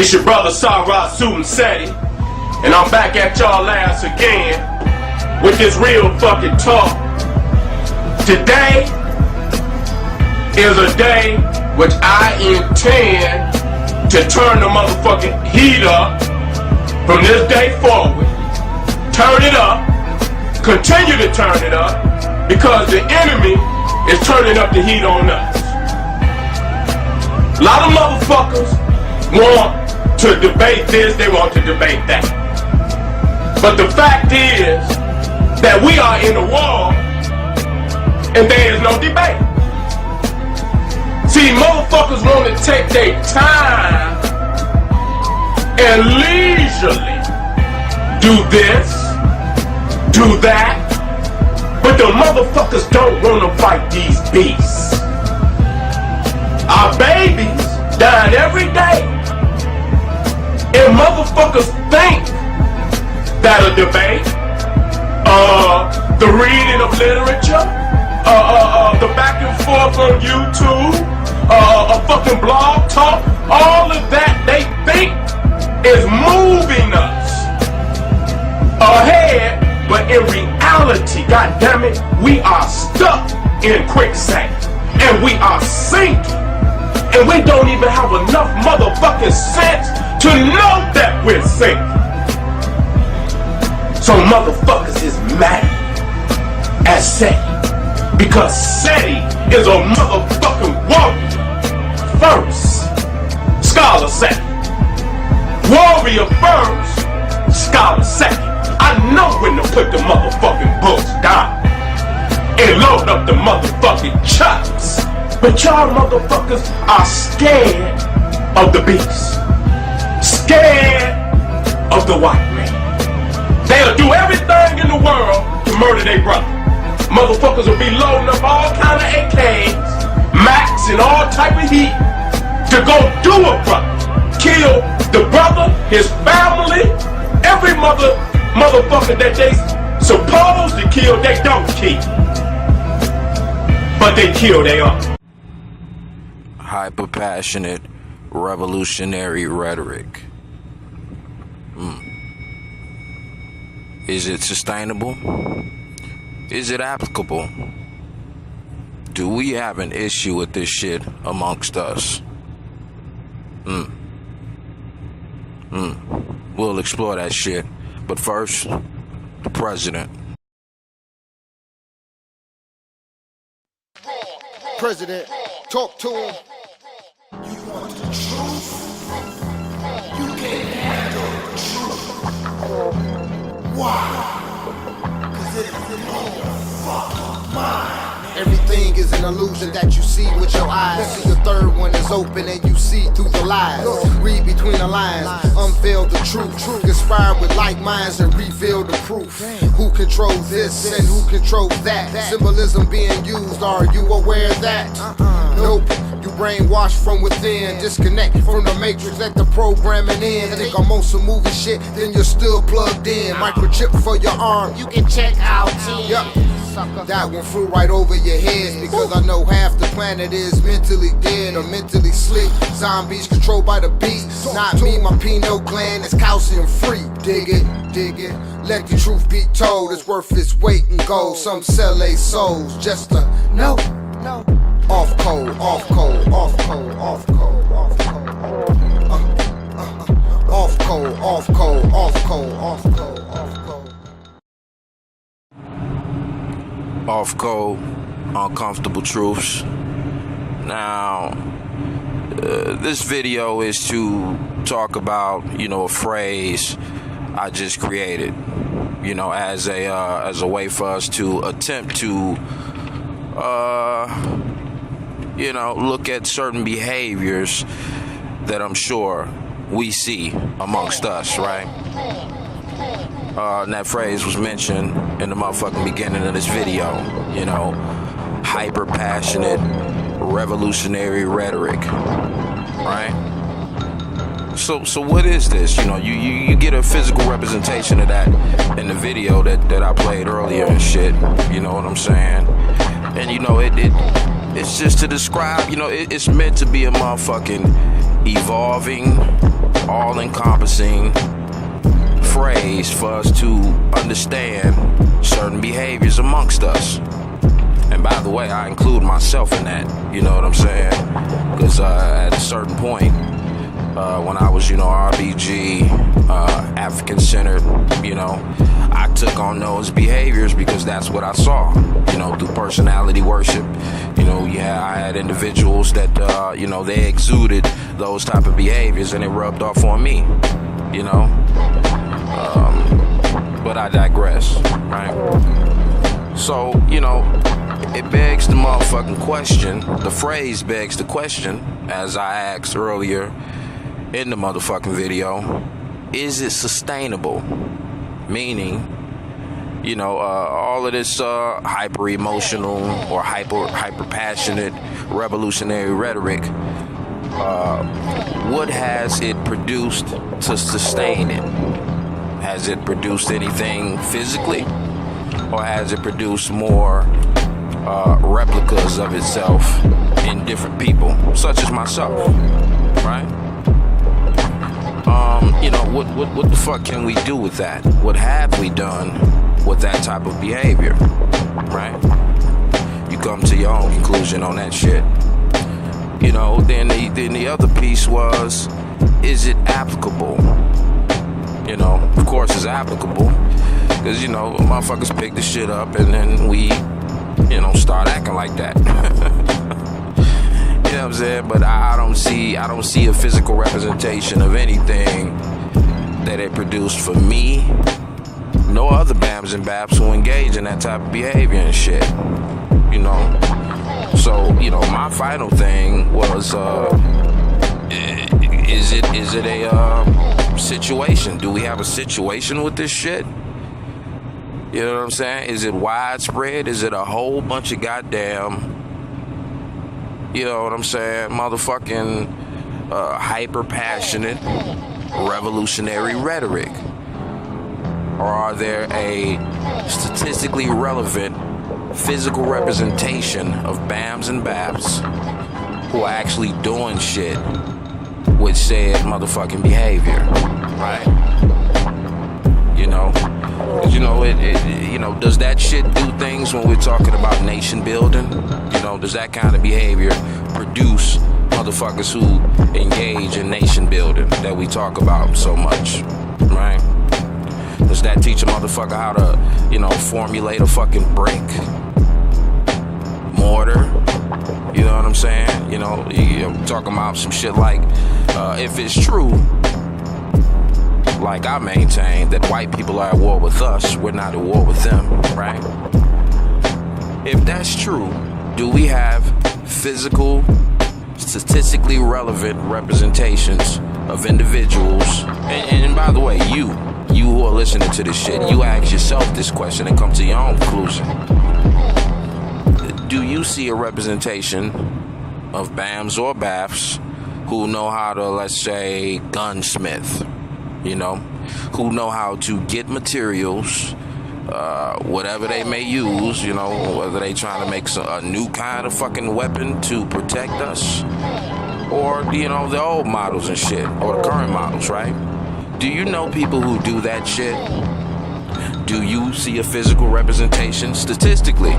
It's your brother Sarah Seti, and I'm back at y'all ass again with this real fucking talk. Today is a day which I intend to turn the motherfucking heat up from this day forward. Turn it up, continue to turn it up, because the enemy is turning up the heat on us. A lot of motherfuckers want to debate this, they want to debate that. But the fact is that we are in a war and there is no debate. See, motherfuckers want to take their time and leisurely do this, do that, but the motherfuckers don't want to fight these beasts. Our babies dying every day. And motherfuckers think that a debate, the reading of literature, the back and forth on YouTube, a fucking blog talk, all of that they think is moving us ahead, but in reality, goddammit, we are stuck in quicksand and we are sinking, and we don't even have enough motherfucking sense to know that we're sinking. So motherfuckers is mad at Seti, because Seti is a motherfucking warrior first. Scholar second. Warrior first, scholar second. I know when to put the motherfucking books down and load up the motherfucking chops. But y'all motherfuckers are scared of the beast. Scared of the white man. They'll do everything in the world to murder their brother. Motherfuckers will be loading up all kind of AKs, Max, and all type of heat to go do a brother. Kill the brother, his family, every motherfucker that they supposed to kill, they don't kill. But they kill their own. Hyper-passionate, revolutionary rhetoric. Is it sustainable? Is it applicable? Do we have an issue with this shit amongst us? We'll explore that shit. But first, the president. President, talk to him. You want the truth? You can't handle the truth. Why? Cause it is in your fucking mind. Everything is an illusion that you see with your eyes. See the third one is open and you see through the lies. Read between the lines, unveil the truth. Conspire with like minds and reveal the proof. Who controls this and who controls that? Symbolism being used, are you aware of that? Nope, you brainwashed from within. Disconnect from the matrix, let the programming in. Think I'm on some movie shit, then you're still plugged in. Microchip for your arm, you can check out. Yup. That one flew right over your head, because I know half the planet is mentally dead or mentally slick. Zombies controlled by the beat. Not me, my pineal gland is calcium free. Dig it, dig it. Let the truth be told. It's worth its weight in gold. Some sell their souls just to no. Off code, off code, off code, off code, off code. Off code, off code, off code, off code, off code. Off code, uncomfortable truths. Now, this video is to talk about, a phrase I just created, as a way for us to attempt to, look at certain behaviors that I'm sure we see amongst us, right? And that phrase was mentioned in the motherfucking beginning of this video, hyper-passionate, revolutionary rhetoric, right? So what is this? You get a physical representation of that in the video that I played earlier and shit, you know what I'm saying? And it's just to describe, it's meant to be a motherfucking evolving all-encompassing phrase for us to understand certain behaviors amongst us. And by the way, I include myself in that, you know what I'm saying? Because at a certain point, when I was, RBG, African-centered, I took on those behaviors because that's what I saw, through personality worship. I had individuals that, they exuded those type of behaviors and it rubbed off on me, but I digress, right? So, it begs the motherfucking question, the phrase begs the question, as I asked earlier in the motherfucking video, is it sustainable? Meaning, all of this hyper emotional or hyper passionate revolutionary rhetoric, what has it produced to sustain it? Has it produced anything physically, or has it produced more replicas of itself in different people, such as myself, right? What the fuck can we do with that? What have we done with that type of behavior, right? You come to your own conclusion on that shit. Then the other piece was, is it applicable? Of course it's applicable, because, motherfuckers pick the shit up and then we, start acting like that. You know what I'm saying? But I don't see a physical representation of anything that it produced for me, no other BAMs and BAPs who engage in that type of behavior and shit. So, my final thing was, is it a situation? Do we have a situation with this shit? You know what I'm saying? Is it widespread? Is it a whole bunch of goddamn, motherfucking hyper passionate revolutionary rhetoric? Or are there a statistically relevant physical representation of BAMs and BAPs who are actually doing shit with said motherfucking behavior, right? Does that shit do things when we're talking about nation building? Does that kind of behavior produce motherfuckers who engage in nation building that we talk about so much, right? Does that teach a motherfucker how to, formulate a fucking brick, mortar? You know what I'm saying? I'm talking about some shit like, if it's true, like I maintain, that white people are at war with us, we're not at war with them, right? If that's true, do we have physical, statistically relevant representations of individuals? And by the way, you who are listening to this shit, you ask yourself this question and come to your own conclusion. Do you see a representation of BAMs or BAFs who know how to, let's say, gunsmith, who know how to get materials, whatever they may use, whether they trying to make a new kind of fucking weapon to protect us, or, the old models and shit, or the current models, right? Do you know people who do that shit? Do you see a physical representation, statistically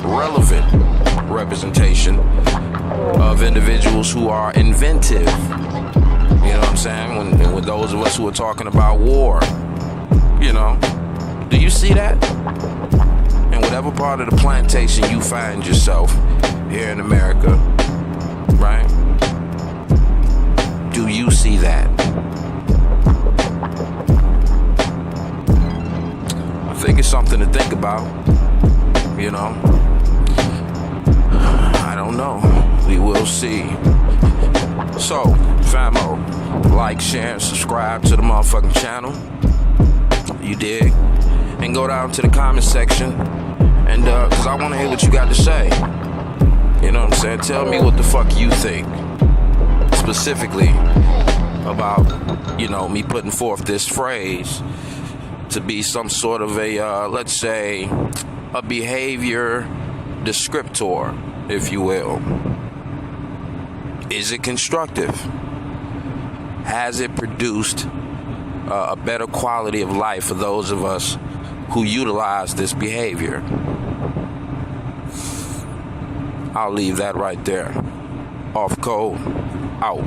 relevant representation of individuals who are inventive? You know what I'm saying? When those of us who are talking about war, do you see that? In whatever part of the plantation you find yourself here in America, right? Do you see that? I think it's something to think about, I don't know. We will see. So, famo, like, share, and subscribe to the motherfucking channel. You dig? And go down to the comment section, and cause I want to hear what you got to say. You know what I'm saying? Tell me what the fuck you think, specifically about, me putting forth this phrase to be some sort of a, let's say, a behavior descriptor, if you will. Is it constructive? Has it produced a better quality of life for those of us who utilize this behavior? I'll leave that right there. Off code, out.